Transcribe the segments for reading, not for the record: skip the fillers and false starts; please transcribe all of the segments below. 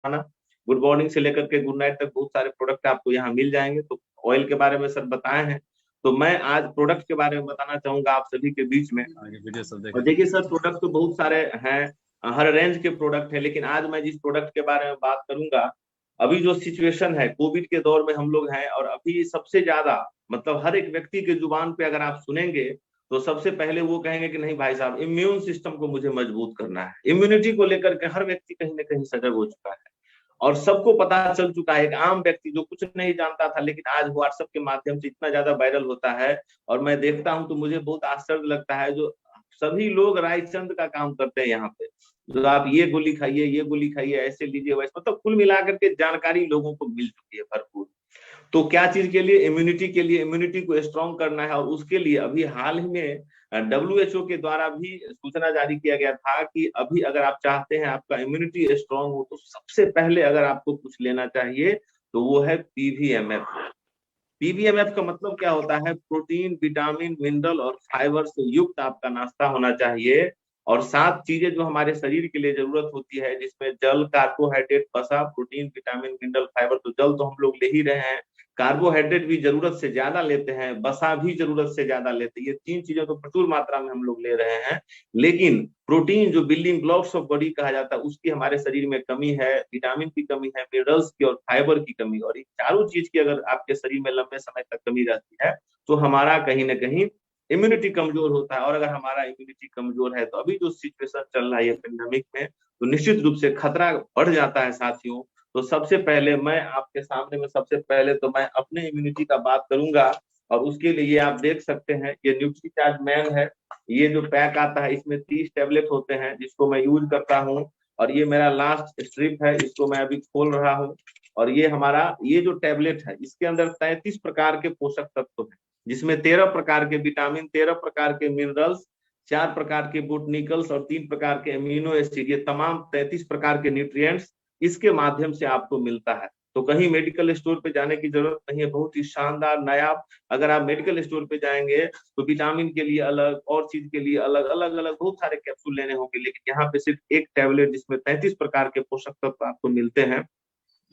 खाना। Good morning से लेकर के गुड नाइट तक बहुत सारे प्रोडक्ट आपको यहाँ मिल जाएंगे। तो ऑयल के बारे में सर बताए हैं, तो मैं आज प्रोडक्ट के बारे में बताना चाहूंगा आप सभी के बीच में। और देखिए सर, प्रोडक्ट तो बहुत सारे हैं, हर रेंज के प्रोडक्ट है, लेकिन आज मैं जिस प्रोडक्ट के बारे में बात करूंगा, अभी जो सिचुएशन है कोविड के दौर में हम लोग हैं, और अभी सबसे ज्यादा मतलब हर एक व्यक्ति के जुबान पे अगर आप सुनेंगे तो सबसे पहले वो कहेंगे कि नहीं भाई साहब, इम्यून सिस्टम को मुझे मजबूत करना है। इम्यूनिटी को लेकर के हर व्यक्ति कहीं ना कहीं सजग हो चुका है, और सबको पता चल चुका है। एक आम व्यक्ति जो कुछ नहीं जानता था, लेकिन आज व्हाट्सएप के माध्यम से इतना ज्यादा वायरल होता है, और मैं देखता हूं तो मुझे बहुत आश्चर्य लगता है। जो सभी लोग रायचंद का काम करते हैं यहाँ पे, जो आप ये गोली खाइए, ये गोली खाइए, ऐसे लीजिए, वैसे, मतलब कुल मिलाकर के जानकारी लोगों को मिल चुकी है भरपूर। तो क्या चीज के लिए? इम्यूनिटी के लिए। इम्यूनिटी को स्ट्रॉन्ग करना है, और उसके लिए अभी हाल ही में WHO के द्वारा भी सूचना जारी किया गया था कि अभी अगर आप चाहते हैं आपका इम्यूनिटी स्ट्रॉन्ग हो, तो सबसे पहले अगर आपको कुछ लेना चाहिए तो वो है PVMF। PVMF का मतलब क्या होता है? प्रोटीन, विटामिन, मिनरल और फाइबर से युक्त आपका नाश्ता होना चाहिए, और 7 चीजें जो हमारे शरीर के लिए जरूरत होती है, जिसमें जल, कार्बोहाइड्रेट, वसा, प्रोटीन, विटामिन, मिनरल, फाइबर। तो जल तो हम लोग ले ही रहे हैं, कार्बोहाइड्रेट भी जरूरत से ज्यादा लेते हैं, वसा भी जरूरत से ज्यादा लेते हैं। ये 3 चीजें तो प्रचुर मात्रा में हम लोग ले रहे हैं, लेकिन प्रोटीन जो बिल्डिंग ब्लॉक्स ऑफ बॉडी कहा जाता है, उसकी हमारे शरीर में कमी है, विटामिन की कमी है, मिनरल्स की और फाइबर की कमी। और इन चारों चीज की अगर आपके शरीर में लंबे समय तक कमी रहती है, तो हमारा कहीं ना कहीं इम्यूनिटी कमजोर होता है। और अगर हमारा इम्यूनिटी कमजोर है, तो अभी जो सिचुएशन चल रहा है ये पेंडेमिक में, तो निश्चित रूप से खतरा बढ़ जाता है साथियों। तो सबसे पहले मैं आपके सामने में, सबसे पहले तो मैं अपने इम्यूनिटी का बात करूंगा, और उसके लिए आप देख सकते हैं ये न्यूट्रीचार्ज मैन है। ये जो पैक आता है, इसमें 30 टैबलेट होते हैं, जिसको मैं यूज करता हूँ। और ये मेरा लास्ट स्ट्रिप है, इसको मैं अभी खोल रहा हूँ। और ये हमारा ये जो टैबलेट है, इसके अंदर 33 प्रकार के पोषक तत्व हैं, जिसमें 13 प्रकार के विटामिन, 13 प्रकार के मिनरल्स, 4 प्रकार के बोटनिकल्स और 3 प्रकार के अमीनो एसिड, ये तमाम 33 प्रकार के न्यूट्रिएंट्स इसके माध्यम से आपको मिलता है। तो कहीं मेडिकल स्टोर पे जाने की जरूरत नहीं है, बहुत ही शानदार नायाब। अगर आप मेडिकल स्टोर पे जाएंगे तो विटामिन के लिए अलग, और चीज के लिए अलग, अलग अलग बहुत सारे कैप्सूल लेने होंगे, लेकिन यहाँ पे सिर्फ एक टैबलेट जिसमें 33 प्रकार के पोषक तत्व आपको मिलते हैं।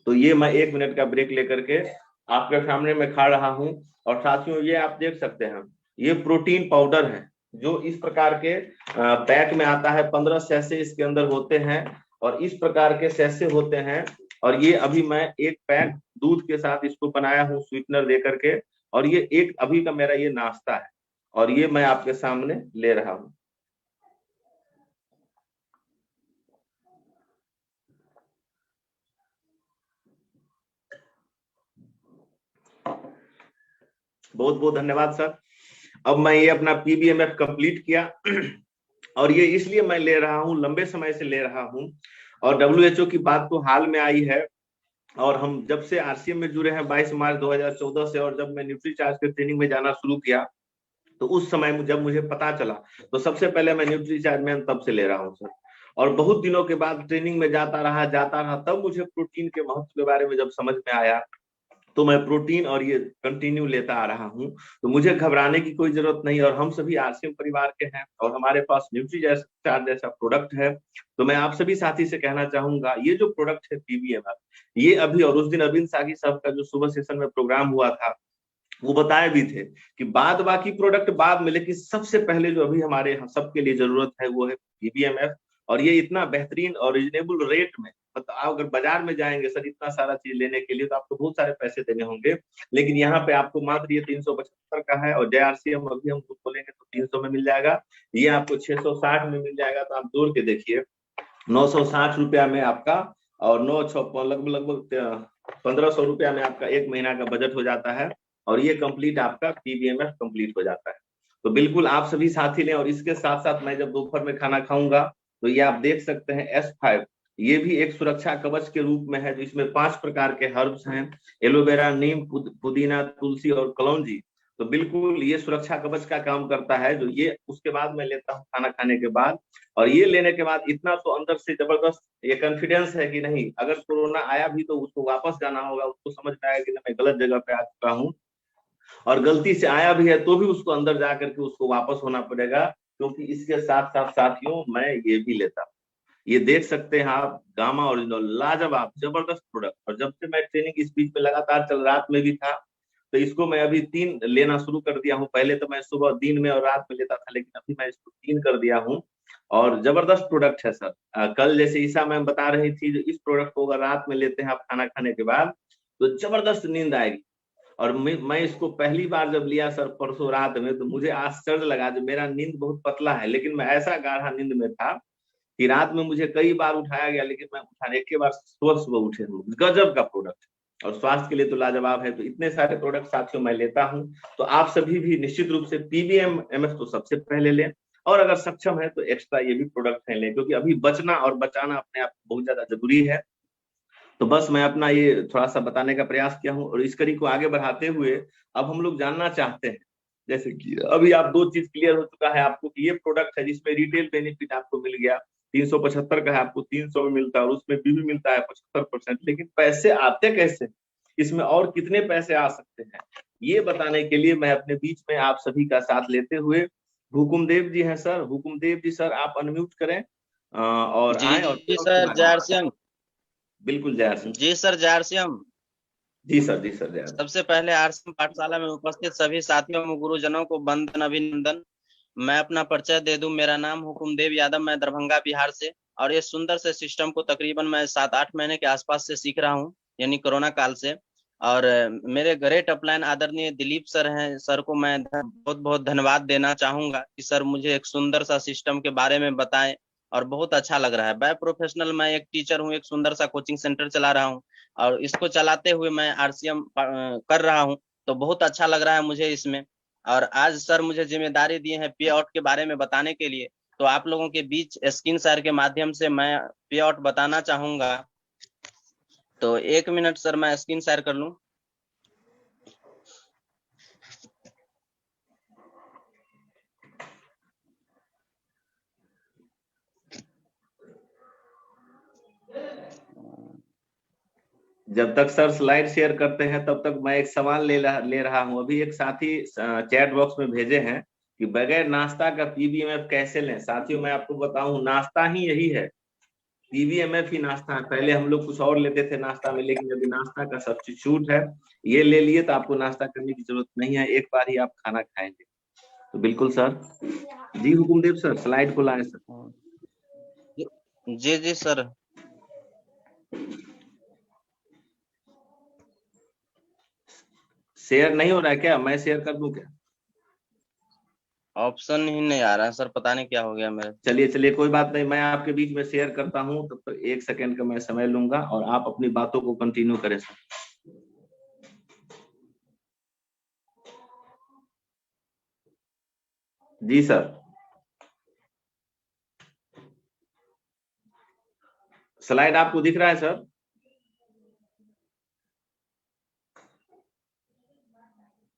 तो ये मैं 1 मिनट का ब्रेक लेकर के आपके सामने में खा रहा हूँ। और साथियों, ये आप देख सकते हैं, ये प्रोटीन पाउडर है, जो इस प्रकार के पैक में आता है। 15 सैसे इसके अंदर होते हैं, और इस प्रकार के सैसे होते हैं। और ये अभी मैं एक पैक दूध के साथ इसको बनाया हूँ, स्वीटनर दे करके। और ये एक अभी का मेरा ये नाश्ता है, और ये मैं आपके सामने ले रहा हूँ। बहुत बहुत धन्यवाद सर। अब मैं ये अपना PVMF कंप्लीट किया, और ये इसलिए मैं ले रहा हूँ, लंबे समय से ले रहा हूँ। और WHO की बात तो हाल में आई है, और हम जब से RCM में जुड़े हैं 22 मार्च 2014 से, और जब मैं न्यूट्रीचार्ज के ट्रेनिंग में जाना शुरू किया, तो उस समय जब मुझे पता चला, तो सबसे पहले मैं न्यूट्रीचार्ज में तब से ले रहा हूँ सर। और बहुत दिनों के बाद ट्रेनिंग में जाता रहा, तब मुझे प्रोटीन के महत्व के बारे में जब समझ में आया, तो मैं प्रोटीन और ये कंटिन्यू लेता आ रहा हूँ। तो मुझे घबराने की कोई जरूरत नहीं, और हम सभी RCM परिवार के हैं, और हमारे पास न्यूट्रीचार्ज जैसा प्रोडक्ट है। तो मैं आप सभी साथी से कहना चाहूंगा, ये जो प्रोडक्ट है PVMF, ये अभी, और उस दिन अरविंद सागी साहब का जो सुबह सेशन में प्रोग्राम हुआ था, वो बताए भी थे कि बाद बाकी प्रोडक्ट बाद में, लेकिन सबसे पहले जो अभी हमारे सबके लिए जरूरत है वो है PVMF। और ये इतना बेहतरीन और रिजनेबल रेट में, मतलब आप अगर बाजार में जाएंगे सर इतना सारा चीज लेने के लिए, तो आपको बहुत सारे पैसे देने होंगे, लेकिन यहाँ पे आपको मात्र ये 375 का है। और JRCM अभी हम खुद खोलेंगे तो 300 में मिल जाएगा, ये आपको 660 में मिल जाएगा। तो आप जोड़ के देखिए, 960 रुपया में आपका, और 9 लगभग लगभग 1500 रुपया में आपका 1 महीना का बजट हो जाता है, और ये कंप्लीट आपका PVMF कंप्लीट हो जाता है। तो बिल्कुल आप सभी साथी लें। और इसके साथ साथ मैं जब दोपहर में खाना खाऊंगा, तो ये आप देख सकते हैं S5, ये भी एक सुरक्षा कवच के रूप में है, जो इसमें 5 प्रकार के हर्ब्स हैं, एलोवेरा, नीम, पुदीना, तुलसी और कलौंजी। तो बिल्कुल ये सुरक्षा कवच का काम करता है, जो ये उसके बाद मैं लेता हूँ खाना खाने के बाद। और ये लेने के बाद इतना तो अंदर से जबरदस्त ये कॉन्फिडेंस है कि नहीं, अगर कोरोना आया भी तो उसको वापस जाना होगा, उसको समझ में आएगा कि मैं गलत जगह पे आ चुका हूँ, और गलती से आया भी है तो भी उसको अंदर जा करके उसको वापस होना पड़ेगा, क्योंकि इसके साथ साथ साथियों मैं ये भी लेता हूँ। ये देख सकते हैं आप, गामा ओरिजिनल, लाजवाब जबरदस्त प्रोडक्ट। और जब से मैं ट्रेनिंग इस बीच में लगातार चल, रात में भी था, तो इसको मैं अभी 3 लेना शुरू कर दिया हूँ। पहले तो मैं सुबह दिन में और रात में लेता था, लेकिन अभी मैं इसको 3 कर दिया हूँ। और जबरदस्त प्रोडक्ट है सर। कल जैसे ईसा मैम बता रही थी, जो इस प्रोडक्ट को अगर रात में लेते हैं आप खाना खाने के बाद, तो जबरदस्त नींद आएगी। और मैं इसको पहली बार जब लिया सर परसों रात में, तो मुझे आश्चर्य लगा। जो मेरा नींद बहुत पतला है, लेकिन मैं ऐसा गाढ़ा नींद में था कि रात में मुझे कई बार उठाया गया, लेकिन मैं उठाने के बाद सुबह सुबह उठे हूँ। गजब का प्रोडक्ट, और स्वास्थ्य के लिए तो लाजवाब है। तो इतने सारे प्रोडक्ट साथियों मैं लेता हूँ, तो आप सभी भी निश्चित रूप से पीवीएम एमएफ तो सबसे पहले लें, और अगर सक्षम है तो एक्स्ट्रा ये भी प्रोडक्ट है लें, क्योंकि अभी बचना और बचाना अपने आप बहुत ज्यादा जरूरी है। तो बस मैं अपना ये थोड़ा सा बताने का प्रयास किया हूँ, और इस कड़ी को आगे बढ़ाते हुए अब हम लोग जानना चाहते हैं, जैसे कि अभी आप 2 चीज क्लियर हो चुका है आपको कि ये प्रोडक्ट है जिसमें रिटेल बेनिफिट आपको मिल गया, 375 का है, आपको 300 में मिलता है, और उसमें बीवी मिलता है 75%। लेकिन पैसे आते कैसे, इसमें और कितने पैसे आ सकते हैं, ये बताने के लिए मैं अपने बीच में आप सभी का साथ लेते हुए, हुकुमदेव जी हैं सर, हुकुमदेव जी सर आप अनम्यूट करें और आए, और जी सर, जय श्याम। बिल्कुल जय श्याम। जी सर, जय श्याम। जी सर, जी सर, जय। सबसे पहले आरसीएम पाठशाला में उपस्थित सभी साथियों और गुरुजनों को वंदन, अभिनंदन। मैं अपना परिचय दे दूं, मेरा नाम हुकुमदेव यादव, मैं दरभंगा बिहार से, और ये सुंदर से सिस्टम को तकरीबन मैं 7-8 महीने के आसपास से सीख रहा हूँ, यानी कोरोना काल से। और मेरे ग्रेट अपलाइन आदरणीय दिलीप सर हैं, सर को मैं बहुत बहुत धन्यवाद देना चाहूंगा कि सर मुझे एक सुंदर सा सिस्टम के बारे में बताएं, और बहुत अच्छा लग रहा है। बाय प्रोफेशनल मैं एक टीचर हूँ, एक सुंदर सा कोचिंग सेंटर चला रहा हूँ, और इसको चलाते हुए मैं आरसीएम कर रहा हूँ, तो बहुत अच्छा लग रहा है मुझे इसमें। और आज सर मुझे जिम्मेदारी दिए हैं पे आउट के बारे में बताने के लिए, तो आप लोगों के बीच स्क्रीन शेयर के माध्यम से मैं पे आउट बताना चाहूंगा। तो 1 मिनट सर, मैं स्क्रीन शेयर कर लूं। जब तक सर स्लाइड शेयर करते हैं, तब तक मैं एक सवाल ले रहा हूं। अभी एक साथी चैट बॉक्स में भेजे हैं कि बगैर नाश्ता का पीबीएमएफ कैसे लें। साथियों मैं आपको बताऊं, नाश्ता ही यही है, पीबीएमएफ ही नाश्ता है। पहले हम लोग कुछ और लेते थे नाश्ता में, लेकिन अभी नाश्ता का सब्स्टिट्यूट है। ये ले लिए तो आपको नाश्ता करने की जरूरत नहीं है, एक बार ही आप खाना खाएंगे। तो बिल्कुल सर। जी हुकुमदेव सर, स्लाइड को लाए सर। जी जी सर। शेयर नहीं हो रहा है क्या, मैं शेयर कर दूं क्या? ऑप्शन ही नहीं आ रहा है सर, पता नहीं क्या हो गया मेरे। चलिए चलिए, कोई बात नहीं, मैं आपके बीच में शेयर करता हूं, तब तक 1 सेकंड का मैं समय लूंगा, और आप अपनी बातों को कंटिन्यू करें सर। जी सर, स्लाइड आपको दिख रहा है सर?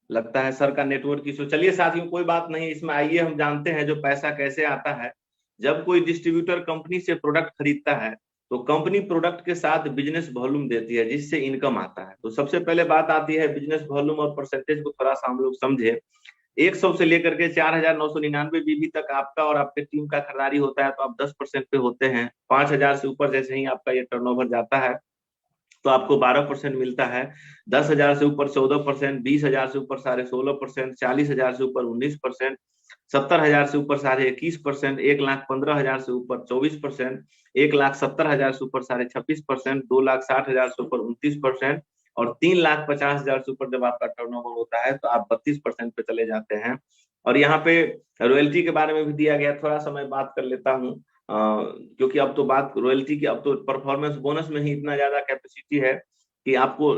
लगता है सर का नेटवर्क इशू। चलिए साथियों, कोई बात नहीं, इसमें आइए हम जानते हैं जो पैसा कैसे आता है। जब कोई डिस्ट्रीब्यूटर कंपनी से प्रोडक्ट खरीदता है, तो कंपनी प्रोडक्ट के साथ बिजनेस वॉल्यूम देती है, जिससे इनकम आता है। तो सबसे पहले बात आती है बिजनेस वॉल्यूम और परसेंटेज को थोड़ा सा हम लोग समझे। 100 से लेकर के 4,999 बीबी तक आपका और आपके टीम का खरीदारी होता है, तो आप 10% पे होते हैं। 5,000 से ऊपर जैसे ही आपका ये टर्नओवर जाता है, तो आपको 12% मिलता है। 10,000 से ऊपर 14%, 20,000 से ऊपर 16.5%, 40,000 से ऊपर 19%, 70,000 से ऊपर 21%, 1,15,000 से ऊपर 24%, 1,70,000 से ऊपर 26.5%, 2,60,000 से ऊपर 29%, और 3,50,000 से ऊपर जब आपका टर्नओवर होता है, तो आप 32% पे चले जाते हैं। और यहाँ पे रॉयल्टी के बारे में भी दिया गया, थोड़ा सा मैं बात कर लेता हूँ, क्योंकि अब तो बात रॉयल्टी की, अब तो परफॉर्मेंस बोनस में ही इतना ज्यादा कैपेसिटी है कि आपको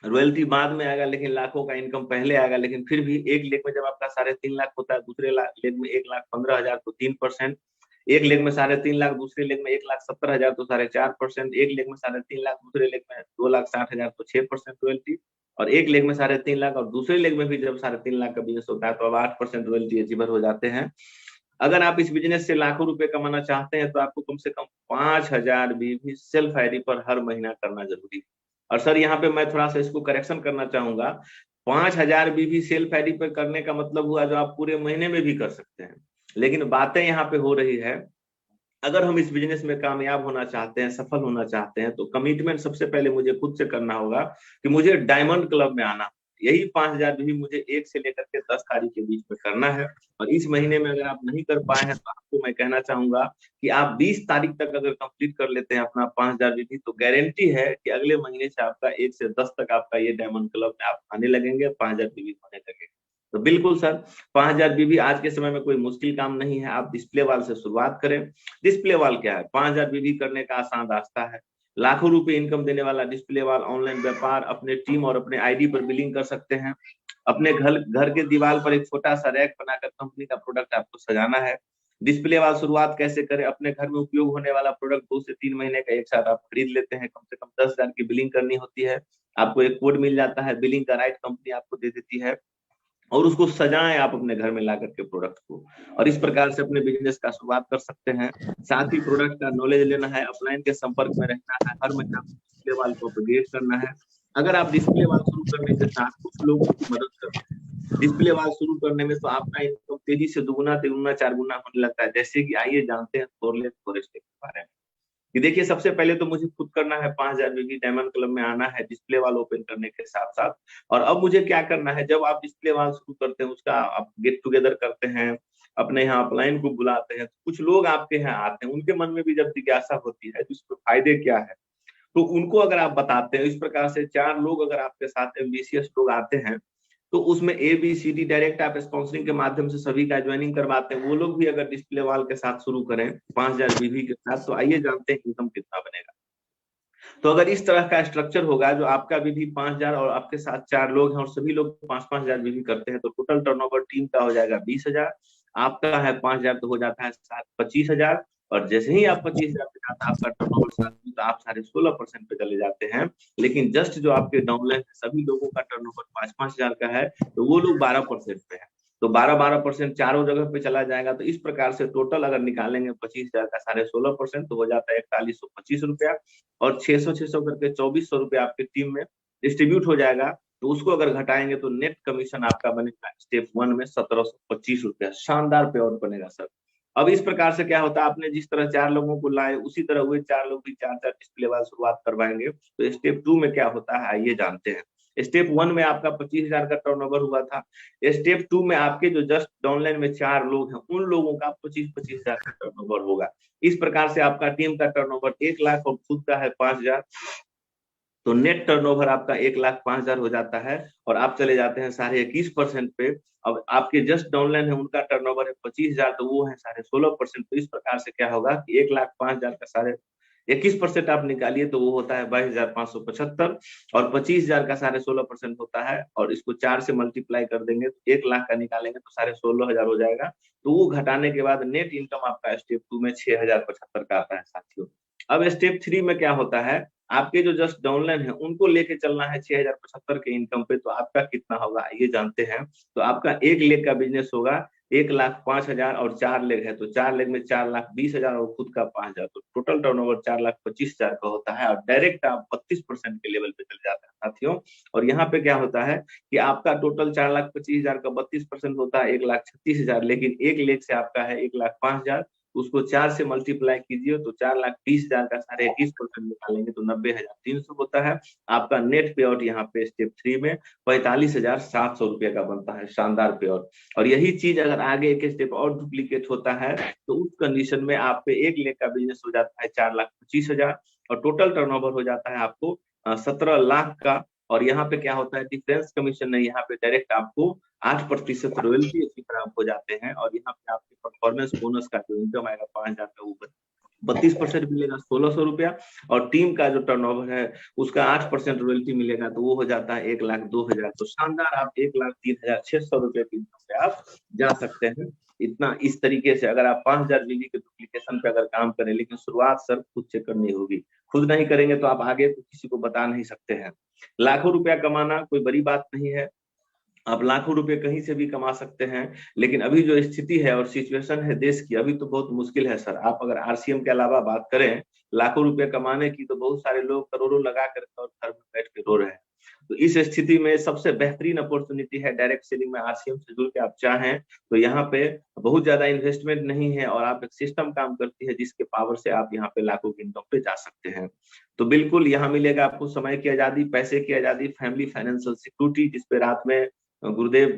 रॉयल्टी बाद में आएगा, लेकिन लाखों का इनकम पहले आएगा। लेकिन फिर भी एक लेग में जब आपका 3.5 लाख होता है, दूसरे लेग में 1,15,000 तो 3%, एक लेग में 3.5 लाख, दूसरे लेग में 1,70,000 तो 4.5%, एक लेग में 3.5 लाख, दूसरे लेग में 2,60,000 तो 6% रॉयल्टी, और एक लेग में 3.5 लाख और दूसरे लेग में भी जब 3.5 लाख का बिजनेस होता है, तो अब 8% रॉयल्टी अचीवर हो जाते हैं। अगर आप इस बिजनेस से लाखों रुपए कमाना चाहते हैं, तो आपको कम से कम 5,000 भी सेल्फ आईडी पर हर महीना करना जरूरी है। और सर यहाँ पे मैं थोड़ा सा इसको करेक्शन करना चाहूंगा, 5,000 भी सेल्फ आईडी पर करने का मतलब हुआ जो आप पूरे महीने में भी कर सकते हैं। लेकिन बातें यहाँ पे हो रही है, अगर हम इस बिजनेस में कामयाब होना चाहते हैं, सफल होना चाहते हैं, तो कमिटमेंट सबसे पहले मुझे खुद से करना होगा कि मुझे डायमंड क्लब में आना। यही 5000 भी मुझे 1 से लेकर के 10 तारीख के बीच में करना है। और इस महीने में अगर आप नहीं कर पाए हैं तो आपको मैं कहना चाहूंगा कि आप 20 तारीख तक अगर कंप्लीट कर लेते हैं अपना 5000 भी, तो गारंटी है कि अगले महीने से आपका 1 से 10 तक आपका ये डायमंड क्लब में आप आने लगेंगे, 5000 भी होने लगेंगे। तो बिल्कुल सर, 5000 बीबी आज के समय में कोई मुश्किल काम नहीं है। आप डिस्प्ले वाल से शुरुआत करें। डिस्प्ले वाल क्या है? 5000 बीबी करने का आसान रास्ता है। लाखों रुपए इनकम देने वाला डिस्प्ले वाल ऑनलाइन व्यापार अपने टीम और अपने आईडी पर बिलिंग कर सकते हैं। अपने घर के दीवार पर एक छोटा सा रैक बनाकर कंपनी का प्रोडक्ट आपको सजाना है। डिस्प्ले वाल शुरुआत कैसे करें? अपने घर में उपयोग होने वाला प्रोडक्ट 2 से 3 महीने का एक साथ आप खरीद लेते हैं। कम से कम 10,000 की बिलिंग करनी होती है। आपको एक कोड मिल जाता है, बिलिंग का राइट कंपनी आपको दे देती है और उसको सजाएं आप अपने घर में ला करके प्रोडक्ट को, और इस प्रकार से अपने बिजनेस का शुरुआत कर सकते हैं। साथ ही प्रोडक्ट का नॉलेज लेना है, अपलाइन के संपर्क में रहना है, हर महीने डिस्प्ले वाल को अपग्रेड करना है। अगर आप डिस्प्ले वाल शुरू करने के साथ कुछ लोगों की मदद करते हैं, डिस्प्ले वाल शुरू करने में तो आपका इनकम तेजी से दुगुना, तिगुना, 4 गुना होने लगता है। जैसे कि आइए जानते हैं फोर स्टेप के बारे में। कि देखिए, सबसे पहले तो मुझे खुद करना है 5000 बीबी, डायमंड क्लब में आना है डिस्प्ले वाल ओपन करने के साथ साथ। और अब मुझे क्या करना है, जब आप डिस्प्ले वाल शुरू करते हैं उसका आप गेट टुगेदर करते हैं, अपने यहाँ अपलाइन को बुलाते हैं, तो कुछ लोग आपके यहाँ आते हैं, उनके मन में भी जब जिज्ञासा होती है तो इसके फायदे क्या है, तो उनको अगर आप बताते हैं, इस प्रकार से 4 लोग अगर आपके साथ एम्बिशियस लोग आते हैं, तो उसमें ABCD डायरेक्ट आप स्पॉन्सरिंग के माध्यम से सभी का ज्वाइनिंग करवाते हैं। वो लोग भी अगर डिस्प्ले वाल के साथ शुरू करें 5000 बीबी के साथ, तो आइए जानते हैं इनकम कितना बनेगा। तो अगर इस तरह का स्ट्रक्चर होगा, जो आपका बीबी 5000 और आपके साथ 4 लोग हैं और सभी लोग 5-5000 बीबी करते हैं, तो टोटल टर्नओवर टीम का हो जाएगा 20,000। आपका है 5000 तो हो जाता है 25,000। और जैसे ही आप 25,000 पे जाता है आपका टर्नओवर, तो आप साढ़े 16% पे चले जाते हैं। लेकिन जस्ट जो आपके डाउनलाइन सभी लोगों का टर्नओवर 5-5,000 का है, तो वो लोग 12% पे है। तो 12% चारों जगह पे चला जाएगा। तो इस प्रकार से टोटल अगर निकालेंगे 25,000 का 16.5%, तो हो जाता है 4125 रुपया। और 600 करके 2400 रुपया आपकी टीम में डिस्ट्रीब्यूट हो जाएगा। तो उसको अगर घटाएंगे तो नेट कमीशन आपका बनेगा स्टेप 1 में 1725 रुपया। शानदार पे आउट बनेगा सर। अब इस प्रकार से क्या होता है, आपने जिस तरह 4 लोगों को लाए, उसी तरह हुए 4 लोग भी 4-4 डिस्प्ले वाल शुरुआत करवाएंगे। तो स्टेप 2 में क्या होता है, आइए जानते हैं। स्टेप 1 में आपका 25,000 का टर्नओवर हुआ था। स्टेप 2 में आपके जो जस्ट डाउनलाइन में 4 लोग हैं, उन लोगों का 25,000 का टर्नओवर होगा। इस प्रकार से आपका टीम का टर्नओवर 1 लाख और खुद का है 5,000। तो नेट टर्नओवर आपका 1,05,000 हो जाता है और आप चले जाते हैं 21.5% पे। अब आपके जस्ट डाउनलाइन है, उनका टर्नओवर है 25,000, तो वो है 16.5%। तो इस प्रकार से क्या होगा कि 1,05,000 का 21% आप निकालिए तो वो होता है 22,575। और 25,000 का 16.5% होता है, और इसको 4 से मल्टीप्लाई कर देंगे तो 1 लाख का निकालेंगे तो 16,500 हो जाएगा। तो वो घटाने के बाद नेट इनकम आपका स्टेप 2 में 6,075 का आता है साथियों। अब स्टेप 3 में क्या होता है, आपके जो जस्ट डाउनलाइन है उनको लेके चलना है 6,075 के इनकम पे। तो आपका कितना होगा आइए जानते हैं। तो आपका 1 लेग का बिजनेस होगा 1,05,000 और 4 लेग है तो 4 लेग में 4,20,000 और खुद का 5,000। तो टोटल टर्नओवर 4,25,000 का होता है और डायरेक्ट आप 32% के लेवल पे चले जाते हैं साथियों। और यहाँ पे क्या होता है कि आपका टोटल 4,25,000 का 32% होता है 1,36,000। लेकिन 1 लेग से आपका है 1,05,000, उसको 4 से मल्टीप्लाई कीजिए तो 4,20,000 का 21% निकालेंगे तो 90,300 होता है। आपका नेट पे आउट यहाँ पे स्टेप 3 में 45,700 रुपये का बनता है। शानदार पे आउट। और यही चीज अगर आगे एक स्टेप और डुप्लीकेट होता है तो उस कंडीशन में आप पे 1 लेग का बिजनेस हो जाता है 4,25,000 और टोटल टर्नओवर हो जाता है आपको 17 लाख का। और यहाँ पे क्या होता है, डिफरेंस कमीशन नहीं, यहाँ पे डायरेक्ट आपको 8% रॉयल्टी इसी तरह हो जाते हैं। और यहाँ पे आपके परफॉर्मेंस बोनस का जो इनकम आएगा 5,000 का ऊपर 32% मिलेगा 1,600 रुपया। और टीम का जो टर्नओवर है उसका 8% रॉयल्टी मिलेगा तो वो हो जाता है 1,02,000। तो शानदार आप 1,03,600 रुपये की इनकम पे आप जा सकते हैं। इतना इस तरीके से अगर आप 5,000 बीबी के डुप्लीकेशन पे अगर काम करें, लेकिन शुरुआत सर खुद से करनी होगी। खुद नहीं करेंगे तो आप आगे तो किसी को बता नहीं सकते हैं। लाखों रुपया कमाना कोई बड़ी बात नहीं है, आप लाखों रुपए कहीं से भी कमा सकते हैं। लेकिन अभी जो स्थिति है और सिचुएशन है देश की, अभी तो बहुत मुश्किल है सर। आप अगर RCM के अलावा बात करें लाखों रुपए कमाने की, तो बहुत सारे लोग करोड़ों लगा कर और घर में बैठ के रो रहे हैं। तो इस स्थिति में सबसे बेहतरीन अपॉर्चुनिटी है डायरेक्ट सेलिंग में। आरसीएम से जुड़ के आप चाहें तो यहाँ पे बहुत ज्यादा इन्वेस्टमेंट नहीं है और आप एक सिस्टम काम करती है जिसके पावर से आप यहाँ पे लाखों की इनकम पे जा सकते हैं। तो बिल्कुल यहाँ मिलेगा आपको समय की आजादी, पैसे की आजादी, फैमिली फाइनेंशियल सिक्योरिटी, जिसपे रात में गुरुदेव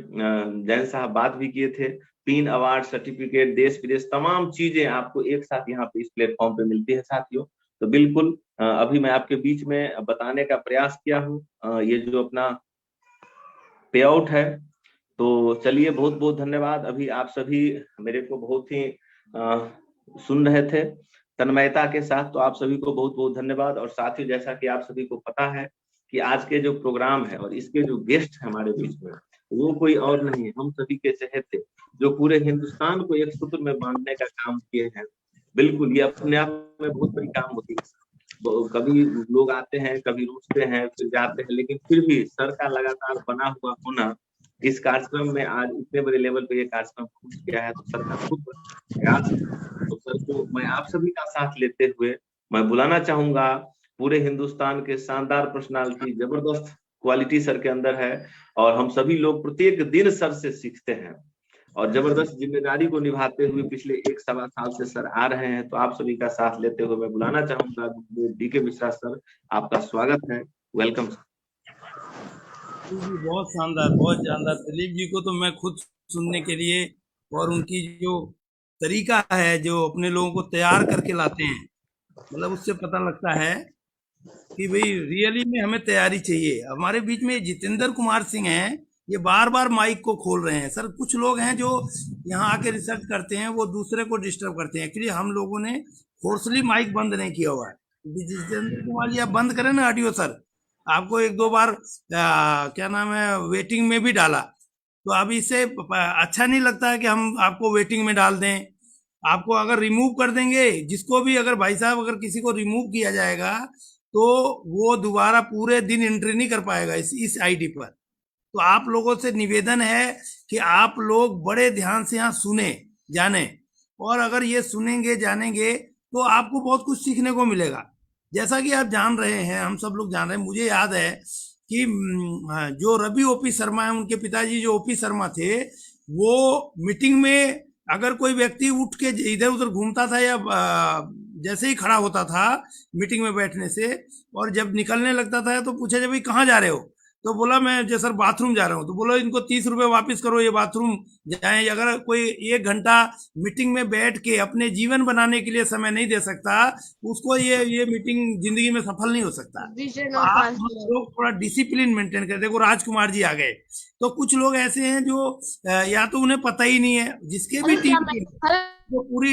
जैन साहब बात भी किए थे। पिन, अवार्ड, सर्टिफिकेट, देश विदेश तमाम चीजें आपको एक साथ यहाँ पे इस प्लेटफॉर्म पे मिलती है साथियों। तो बिल्कुल अभी मैं आपके बीच में बताने का प्रयास किया हूँ ये जो अपना पे आउट है। तो चलिए, बहुत बहुत धन्यवाद। अभी आप सभी मेरे को बहुत ही सुन रहे थे तन्मयता के साथ, तो आप सभी को बहुत बहुत धन्यवाद। और साथ ही जैसा कि आप सभी को पता है कि आज के जो प्रोग्राम है और इसके जो गेस्ट है हमारे बीच में, वो कोई और नहीं है, हम सभी के चहेते जो पूरे हिंदुस्तान को एक सूत्र में बांधने का काम किए हैं। बिल्कुल, ये अपने आप में बहुत बड़ी काम होती है। कभी लोग आते हैं, कभी रुकते हैं, फिर जाते हैं, लेकिन फिर भी सर का लगातार बना हुआ होना इस कार्यक्रम में आज इतने बड़े लेवल पे ये कार्यक्रम पहुंच गया है, तो सर का खूब प्रयास। तो सर को मैं आप सभी का साथ लेते हुए मैं बुलाना चाहूंगा। पूरे हिंदुस्तान के शानदार पर्सनालिटी, जबरदस्त क्वालिटी सर के अंदर है और हम सभी लोग प्रत्येक दिन सर से सीखते हैं और जबरदस्त जिम्मेदारी को निभाते हुए पिछले 1-1.25 साल से सर आ रहे हैं। तो आप सभी का साथ लेते हुए मैं बुलाना चाहूंगा डीके मिश्रा सर, आपका स्वागत है, वेलकम सर। बहुत शानदार, बहुत शानदार। दिलीप जी को तो मैं खुद सुनने के लिए और उनकी जो तरीका है जो अपने लोगों को तैयार करके लाते हैं, मतलब उससे पता लगता है कि भाई रियली में हमें तैयारी चाहिए। हमारे बीच में जितेंद्र कुमार सिंह हैं, ये बार बार माइक को खोल रहे हैं। सर कुछ लोग हैं जो यहाँ आके रिसर्च करते हैं, वो दूसरे को डिस्टर्ब करते हैं। एक्चुअली हम लोगों ने फोर्सली माइक बंद नहीं किया हुआ है। जितेंद्र कुमार जी आप बंद करें ना ऑडियो सर, आपको 1-2 बार क्या नाम है वेटिंग में भी डाला, तो अब इससे अच्छा नहीं लगता है कि हम आपको वेटिंग में डाल दें। आपको अगर रिमूव कर देंगे, जिसको भी अगर भाई साहब अगर किसी को रिमूव किया जाएगा तो वो दोबारा पूरे दिन एंट्री नहीं कर पाएगा इस आईडी पर। तो आप लोगों से निवेदन है कि आप लोग बड़े ध्यान से यहाँ सुने जाने, और अगर ये सुनेंगे जानेंगे तो आपको बहुत कुछ सीखने को मिलेगा। जैसा कि आप जान रहे हैं, हम सब लोग जान रहे हैं, मुझे याद है कि जो रवि ओपी शर्मा है, उनके पिताजी जो ओपी शर्मा थे, वो मीटिंग में अगर कोई व्यक्ति उठ के इधर उधर घूमता था या जैसे ही खड़ा होता था मीटिंग में बैठने से, और जब निकलने लगता था तो पूछा जब भाई कहाँ जा रहे हो, तो बोला मैं जो सर बाथरूम जा रहा हूँ। तो बोला इनको 30 रुपए वापस करो, ये बाथरूम जाए। अगर कोई 1 घंटा मीटिंग में बैठ के अपने जीवन बनाने के लिए समय नहीं दे सकता, उसको ये मीटिंग जिंदगी में सफल नहीं हो सकता। तो आप लोग थोड़ा डिसिप्लिन मेंटेन करें। देखो राजकुमार जी आ गए, तो कुछ लोग ऐसे हैं जो या तो उन्हें पता ही नहीं है, जिसके भी टीम वो पूरी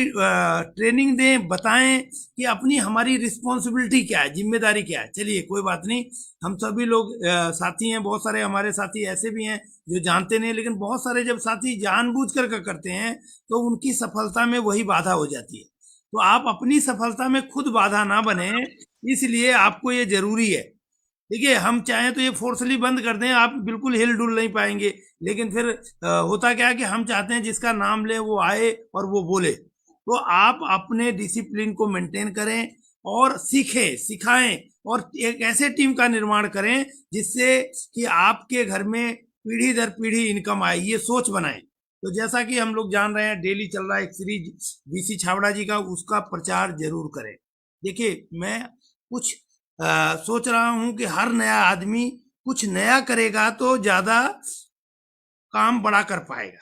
ट्रेनिंग दें, बताएं कि अपनी हमारी रिस्पॉन्सिबिलिटी क्या है, जिम्मेदारी क्या है। चलिए कोई बात नहीं, हम सभी लोग साथी हैं, बहुत सारे हमारे साथी ऐसे भी हैं जो जानते नहीं, लेकिन बहुत सारे जब साथी जानबूझकर करते हैं तो उनकी सफलता में वही बाधा हो जाती है। तो आप अपनी सफलता में खुद बाधा ना बने, इसलिए आपको ये जरूरी है। देखिए हम चाहें तो ये फोर्सली बंद कर दें, आप बिल्कुल हिल डुल नहीं पाएंगे, लेकिन फिर होता क्या है कि हम चाहते हैं जिसका नाम ले वो आए और वो बोले। तो आप अपने डिसिप्लिन को मेंटेन करें और सीखें, सिखाएं, और एक ऐसे टीम का निर्माण करें जिससे कि आपके घर में पीढ़ी दर पीढ़ी इनकम आए, ये सोच बनाएं। तो जैसा कि हम लोग जान रहे हैं, डेली चल रहा है एक सीरीज बीसी छाबड़ा जी का, उसका प्रचार जरूर करें। देखिए मैं कुछ सोच रहा हूं कि हर नया आदमी कुछ नया करेगा तो ज्यादा काम बड़ा कर पाएगा।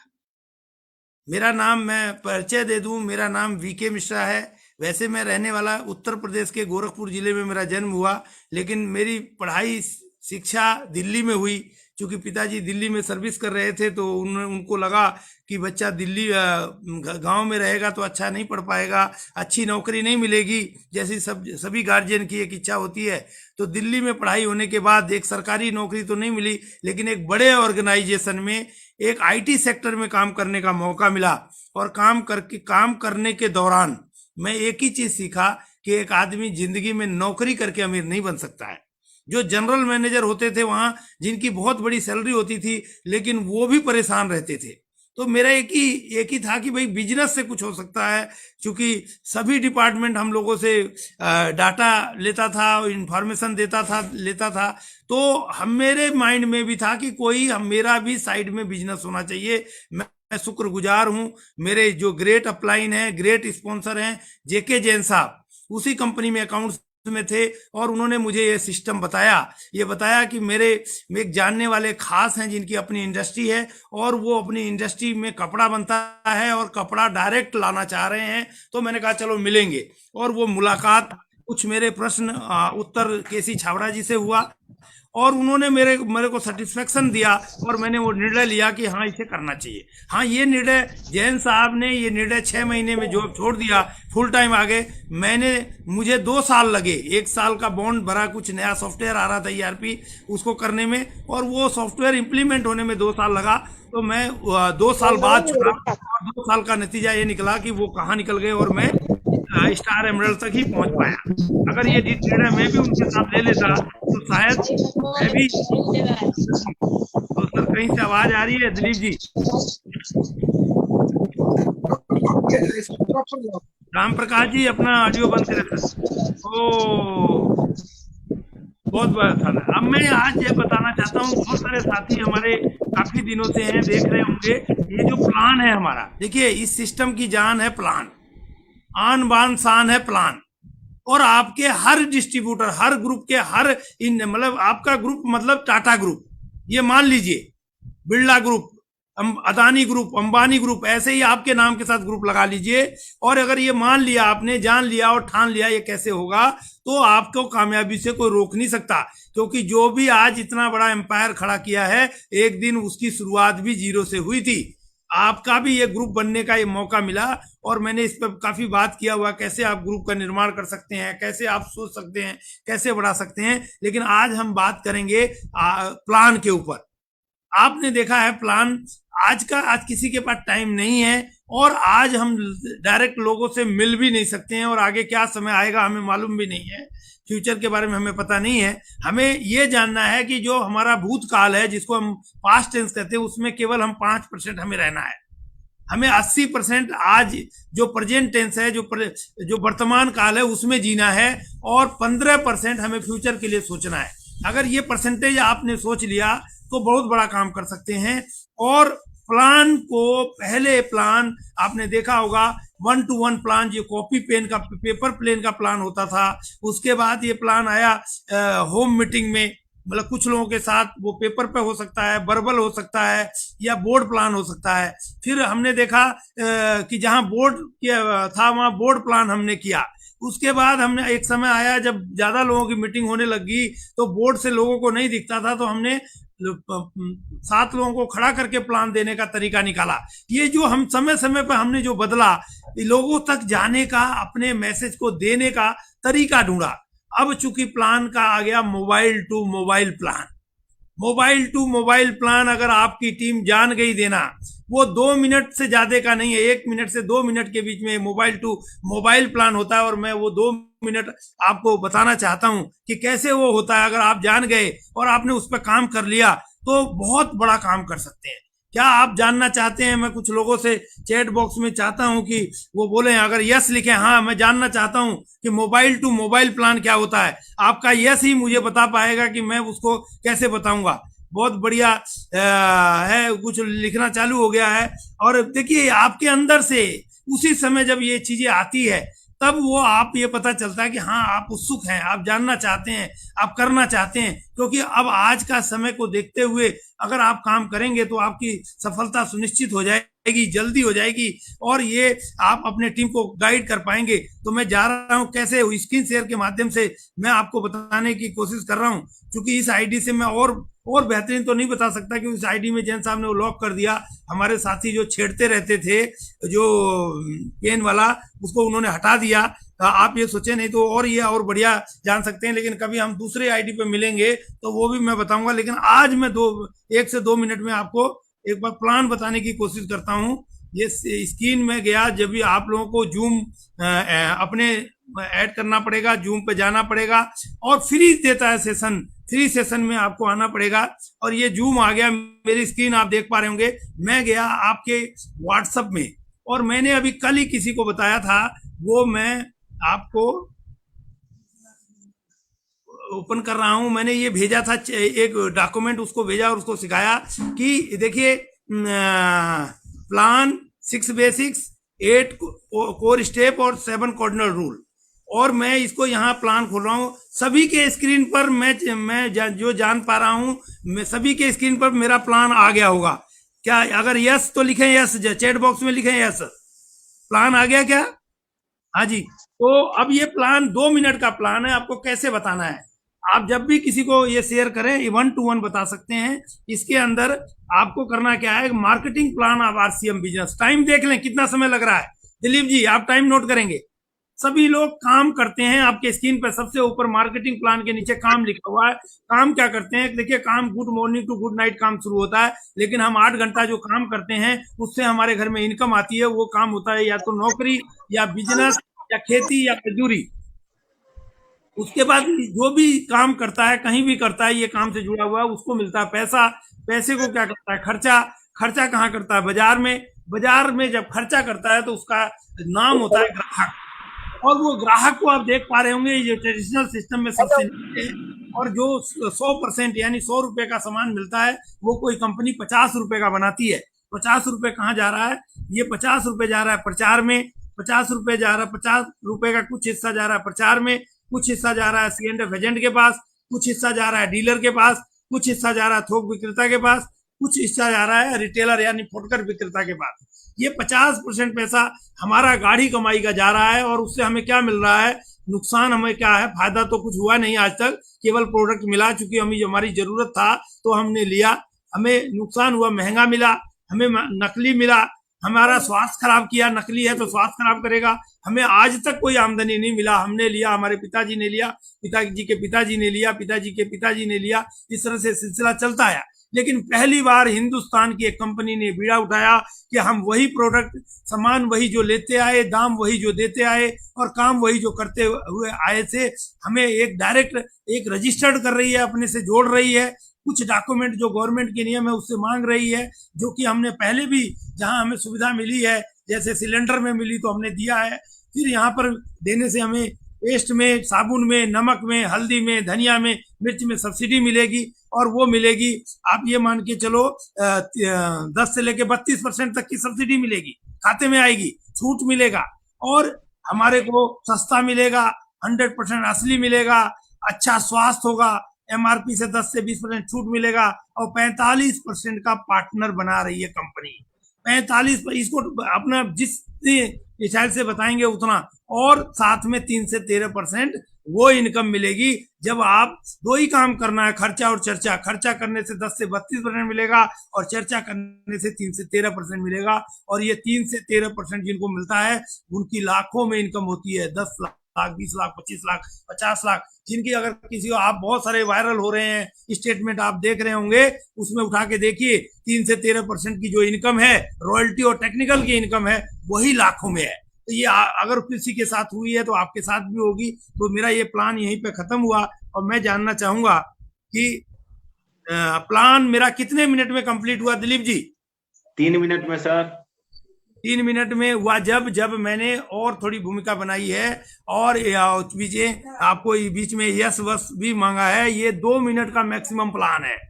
मेरा नाम, मैं परिचय दे दूं, मेरा नाम वीके मिश्रा है। वैसे मैं रहने वाला उत्तर प्रदेश के गोरखपुर जिले में मेरा जन्म हुआ, लेकिन मेरी पढ़ाई शिक्षा दिल्ली में हुई। क्योंकि पिताजी दिल्ली में सर्विस कर रहे थे, तो उनको लगा कि बच्चा दिल्ली गांव में रहेगा तो अच्छा नहीं पढ़ पाएगा, अच्छी नौकरी नहीं मिलेगी, जैसी सभी गार्जियन की एक इच्छा होती है। तो दिल्ली में पढ़ाई होने के बाद एक सरकारी नौकरी तो नहीं मिली, लेकिन एक बड़े ऑर्गेनाइजेशन में एक आईटी सेक्टर में काम करने का मौका मिला। और काम करने के दौरान मैं एक ही चीज सीखा कि एक आदमी जिंदगी में नौकरी करके अमीर नहीं बन सकता है। जो जनरल मैनेजर होते थे वहां, जिनकी बहुत बड़ी सैलरी होती थी, लेकिन वो भी परेशान रहते थे। तो मेरा एक ही था कि भाई बिजनेस से कुछ हो सकता है, क्योंकि सभी डिपार्टमेंट हम लोगों से डाटा लेता था, इंफॉर्मेशन लेता था। तो हम मेरे माइंड में भी था कि कोई मेरा भी साइड में बिजनेस होना चाहिए। मैं शुक्रगुजार हूं, मेरे जो ग्रेट अपलाइन है, ग्रेट स्पॉन्सर हैं जेके जैन साहब, उसी कंपनी में अकाउंट्स में थे, और उन्होंने मुझे ये सिस्टम बताया कि मेरे एक जानने वाले खास हैं जिनकी अपनी इंडस्ट्री है, और वो अपनी इंडस्ट्री में कपड़ा बनता है और कपड़ा डायरेक्ट लाना चाह रहे हैं। तो मैंने कहा चलो मिलेंगे, और वो मुलाकात कुछ मेरे प्रश्न उत्तर केसी छाबड़ा जी से हुआ, और उन्होंने मेरे को सेटिस्फेक्शन दिया, और मैंने वो निर्णय लिया कि हाँ इसे करना चाहिए। हाँ, ये निर्णय जैन साहब ने ये निर्णय 6 महीने में जॉब छोड़ दिया, फुल टाइम आ गए। मुझे 2 साल लगे, 1 साल का बॉन्ड भरा, कुछ नया सॉफ्टवेयर आ रहा था ERP उसको करने में, और वो सॉफ्टवेयर इम्प्लीमेंट होने में 2 साल लगा। तो मैं 2 साल बाद छोड़ा, और 2 साल का नतीजा ये निकला कि वो कहाँ निकल गए, और मैं स्टार एमरल्ड तक ही पहुंच पाया। अगर ये निर्णय मैं भी उनके साथ ले लेता तो शायद मैं भी। तो सर कहीं से आवाज आ रही है दिलीप जी? राम प्रकाश जी अपना ऑडियो बंद करें सर। ओ बहुत बड़ा था। अब मैं आज ये बताना चाहता हूँ, बहुत सारे साथी हमारे काफी दिनों से हैं, देख रहे होंगे ये जो प्लान है हमारा। देखिए इस सिस्टम की जान है प्लान, आन बान शान है प्लान। और आपके हर डिस्ट्रीब्यूटर, हर ग्रुप के मतलब आपका ग्रुप मतलब टाटा ग्रुप, ये मान लीजिए Birla group, Adani group, Ambani group, ऐसे ही आपके नाम के साथ ग्रुप लगा लीजिए। और अगर ये मान लिया आपने, जान लिया और ठान लिया ये कैसे होगा, तो आपको कामयाबी से कोई रोक नहीं सकता। क्योंकि जो भी आज इतना बड़ा एम्पायर खड़ा किया है, एक दिन उसकी शुरुआत भी 0 से हुई थी। आपका भी ये ग्रुप बनने का ये मौका मिला, और मैंने इस पर काफी बात किया हुआ, कैसे आप ग्रुप का निर्माण कर सकते हैं, कैसे आप सोच सकते हैं, कैसे बढ़ा सकते हैं। लेकिन आज हम बात करेंगे प्लान के ऊपर। आपने देखा है प्लान आज किसी के पास टाइम नहीं है, और आज हम डायरेक्ट लोगों से मिल भी नहीं सकते हैं, और आगे क्या समय आएगा हमें मालूम भी नहीं है, फ्यूचर के बारे में हमें पता नहीं है। हमें ये जानना है कि जो हमारा भूतकाल है, जिसको हम पास्ट टेंस कहते हैं, उसमें केवल हम 5% हमें रहना है। हमें 80% आज जो प्रेजेंट टेंस है, जो वर्तमान काल है, उसमें जीना है, और 15% हमें फ्यूचर के लिए सोचना है। अगर ये परसेंटेज आपने सोच लिया तो बहुत बड़ा काम कर सकते हैं। और प्लान को, पहले प्लान आपने देखा होगा 1 to 1 प्लान, जो कॉपी पेन का, पेपर प्लेन का प्लान होता था। उसके बाद ये प्लान आया होम मीटिंग में, मतलब कुछ लोगों के साथ, वो पेपर पे हो सकता है, वर्बल हो सकता है, या बोर्ड प्लान हो सकता है। फिर हमने देखा कि जहां बोर्ड था वहां बोर्ड प्लान हमने किया। उसके बाद हमने एक समय आया जब ज्यादा लोगों की मीटिंग होने लगी, तो बोर्ड से लोगों को नहीं दिखता था, तो हमने 7 लोगों को खड़ा करके प्लान देने का तरीका निकाला। ये जो हम समय समय पर हमने जो बदला, लोगों तक जाने का, अपने मैसेज को देने का तरीका ढूंढा। अब चूंकि प्लान का आ गया mobile to mobile plan. Mobile to mobile plan अगर आपकी टीम जान गई देना, वो 2 मिनट से ज्यादा का नहीं है, 1 मिनट से 2 मिनट के बीच में मोबाइल टू मोबाइल प्लान होता है। और मैं वो 2 मिनट आपको बताना चाहता हूं कि कैसे वो होता है। अगर आप जान गए और आपने उस पर काम कर लिया, तो बहुत बड़ा काम कर सकते हैं। क्या आप जानना चाहते हैं? मैं कुछ लोगों से चैट बॉक्स में चाहता हूं कि वो बोले, अगर यस लिखे, हाँ मैं जानना चाहता हूं कि मोबाइल टू मोबाइल प्लान क्या होता है। आपका यस ही मुझे बता पाएगा कि मैं उसको कैसे बताऊंगा। बहुत बढ़िया है, कुछ लिखना चालू हो गया है। और देखिए आपके अंदर से उसी समय जब ये चीजें आती है, तब वो आप ये पता चलता है कि हाँ आप उत्सुक हैं, आप जानना चाहते हैं, आप करना चाहते हैं। क्योंकि अब आज का समय को देखते हुए अगर आप काम करेंगे तो आपकी सफलता सुनिश्चित हो जाएगी, जल्दी हो जाएगी, और ये आप अपने टीम को गाइड कर पाएंगे। तो मैं जा रहा हूँ, कैसे स्क्रीन शेयर के माध्यम से मैं आपको बताने की कोशिश कर रहा हूँ। क्योंकि इस आईडी से मैं और बेहतरीन तो नहीं बता सकता, क्योंकि इस आईडी में जैन साहब ने वो लॉक कर दिया। हमारे साथी जो छेड़ते रहते थे, जो पेन वाला, उसको उन्होंने हटा दिया। आप ये सोचे नहीं तो और ये और बढ़िया जान सकते हैं। लेकिन कभी हम दूसरे आईडी पे मिलेंगे तो वो भी मैं बताऊंगा। लेकिन आज मैं 1 से 2 मिनट में आपको एक बार प्लान बताने की कोशिश करता हूं। ये स्क्रीन में गया, जब भी आप लोगों को जूम अपने ऐड करना पड़ेगा, जूम पे जाना पड़ेगा, और फ्री देता है सेशन, 3 सेशन में आपको आना पड़ेगा। और ये जूम आ गया, मेरी स्क्रीन आप देख पा रहे होंगे। मैं गया आपके व्हाट्सएप में और मैंने अभी कल ही किसी को बताया था, वो मैं आपको ओपन कर रहा हूं। मैंने ये भेजा था, एक डॉक्यूमेंट उसको भेजा और उसको सिखाया कि देखिए प्लान 6 बेसिक्स, 8 कोर स्टेप और 7 कार्डिनल रूल। और मैं इसको यहाँ प्लान खोल रहा हूँ सभी के स्क्रीन पर। मैं जो जान पा रहा हूँ, मैं सभी के स्क्रीन पर मेरा प्लान आ गया होगा क्या? अगर यस तो लिखें यस, चैट बॉक्स में लिखें यस। प्लान आ गया क्या? हाँ जी। तो अब ये प्लान 2 मिनट का प्लान है, आपको कैसे बताना है। आप जब भी किसी को ये शेयर करें, 1 to 1 बता सकते हैं। इसके अंदर आपको करना क्या है, marketing plan of RCM business. Time देख लें कितना समय लग रहा है। दिलीप जी आप टाइम नोट करेंगे। सभी लोग काम करते हैं, आपके स्क्रीन पर सबसे ऊपर मार्केटिंग प्लान के नीचे काम लिखा हुआ है। काम क्या करते हैं, देखिए काम good morning to good night काम शुरू होता है, लेकिन हम 8 घंटा जो काम करते हैं उससे हमारे घर में इनकम आती है। वो काम होता है या तो नौकरी या बिजनेस या खेती या मजदूरी। उसके बाद जो भी काम करता है, कहीं भी करता है, ये काम से जुड़ा हुआ है, उसको मिलता है पैसा। पैसे को क्या करता है, खर्चा। खर्चा कहाँ करता है, बाजार में। बाजार में जब खर्चा करता है तो उसका नाम होता है ग्राहक। और वो ग्राहक को आप देख पा रहे होंगे, ये ट्रेडिशनल सिस्टम में सबसे नीचे है। और जो 100% यानी 100 रुपए का सामान मिलता है, वो कोई कंपनी 50 रुपए का बनाती है। 50 रुपए कहाँ जा रहा है, ये 50 रुपए जा रहा है प्रचार में। 50 रुपए जा रहा है, 50 रुपए का कुछ हिस्सा जा रहा है प्रचार में, कुछ हिस्सा जा रहा है C&F एजेंट के पास, कुछ हिस्सा जा रहा है डीलर के पास, कुछ हिस्सा जा रहा है थोक विक्रेता के पास, कुछ हिस्सा जा रहा है रिटेलर यानी फुटकर विक्रेता के पास। ये 50% पैसा हमारा गाढ़ी कमाई का जा रहा है। और उससे हमें क्या मिल रहा है, नुकसान हमें क्या है, फायदा तो कुछ हुआ नहीं आज तक, केवल प्रोडक्ट मिला। चूंकि हमें हमारी जरूरत था तो हमने लिया, हमें नुकसान हुआ, महंगा मिला, हमें नकली मिला, हमारा स्वास्थ्य खराब किया। नकली है तो स्वास्थ्य खराब करेगा। हमें आज तक कोई आमदनी नहीं मिला, हमने लिया, हमारे पिताजी ने लिया, पिताजी के पिताजी ने लिया, पिताजी के पिताजी ने लिया, इस तरह से सिलसिला चलता है। लेकिन पहली बार हिंदुस्तान की एक कंपनी ने बीड़ा उठाया कि हम वही प्रोडक्ट, सामान वही जो लेते आए, दाम वही जो देते आए और काम वही जो करते हुए आए थे, हमें एक डायरेक्ट एक रजिस्टर्ड कर रही है, अपने से जोड़ रही है। कुछ डॉक्यूमेंट जो गवर्नमेंट के नियम है उससे मांग रही है, जो कि हमने पहले भी जहां हमें सुविधा मिली है, जैसे सिलेंडर में मिली तो हमने दिया है। फिर यहाँ पर देने से हमें पेस्ट में, साबुन में, नमक में, हल्दी में, धनिया में, मिर्च में सब्सिडी मिलेगी। और वो मिलेगी, आप ये मान के चलो 10 से लेके 32% तक की सब्सिडी मिलेगी, खाते में आएगी, छूट मिलेगा। और हमारे को सस्ता मिलेगा, 100% असली मिलेगा, अच्छा स्वास्थ्य होगा, MRP से 10 से 20% छूट मिलेगा। और 45% का पार्टनर बना रही है कंपनी। 45, इसको अपना जिस स्टाइल से बताएंगे उतना। और साथ में 3 से 13% वो इनकम मिलेगी। जब आप दो ही काम करना है, खर्चा और चर्चा। खर्चा करने से 10 से 32% मिलेगा और चर्चा करने से 3 से 13% मिलेगा। और ये 3 से 13% जिनको मिलता है उनकी लाखों में इनकम होती है। 10 लाख, 20 लाख, 25 लाख, 50 लाख। जिनकी अगर किसी को, आप बहुत सारे वायरल हो रहे हैं स्टेटमेंट आप देख रहे होंगे, उसमें उठा के देखिए, 3 से 13% की जो इनकम है, रॉयल्टी और टेक्निकल की इनकम है, वही लाखों में है। तो ये अगर किसी के साथ हुई है तो आपके साथ भी होगी। तो मेरा ये प्लान यहीं पे खत्म हुआ। और मैं जानना चाहूंगा कि प्लान मेरा कितने मिनट में कंप्लीट हुआ दिलीप जी? 3 मिनट में सर। 3 मिनट में हुआ। जब मैंने और थोड़ी भूमिका बनाई है और आपको बीच में यस वस भी मांगा है। ये 2 मिनट का मैक्सिमम प्लान है।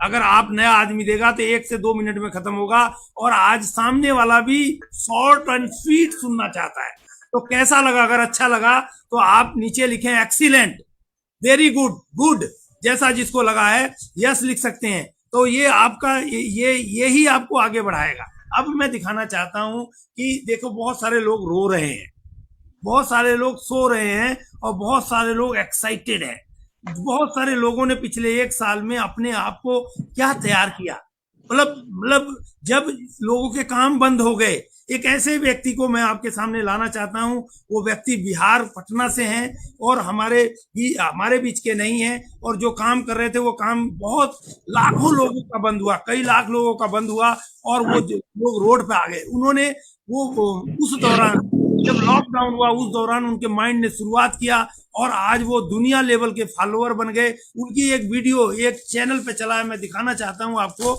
अगर आप नया आदमी देगा तो 1 से 2 मिनट में खत्म होगा। और आज सामने वाला भी शॉर्ट एंड स्वीट सुनना चाहता है। तो कैसा लगा? अगर अच्छा लगा तो आप नीचे लिखें एक्सीलेंट, वेरी गुड, गुड, जैसा जिसको लगा है यस लिख सकते हैं। तो ये आपका ये ही आपको आगे बढ़ाएगा। अब मैं दिखाना चाहता हूं कि देखो, बहुत सारे लोग रो रहे हैं, बहुत सारे लोग सो रहे हैं और बहुत सारे लोग एक्साइटेड हैं। बहुत सारे लोगों ने पिछले 1 साल में अपने आप को क्या तैयार किया। मतलब जब लोगों के काम बंद हो गए, एक ऐसे व्यक्ति को मैं आपके सामने लाना चाहता हूं। वो व्यक्ति बिहार पटना से हैं और हमारे बीच के नहीं हैं। और जो काम कर रहे थे वो काम बहुत लाखों लोगों का बंद हुआ, कई लाख लोगों का बंद हुआ और वो लोग रोड पे आ गए। उन्होंने वो उस दौरान जब लॉकडाउन हुआ उस दौरान उनके माइंड ने शुरुआत किया और आज वो दुनिया लेवल के फॉलोअर बन गए। उनकी एक वीडियो एक चैनल पे चला है, मैं दिखाना चाहता हूँ आपको।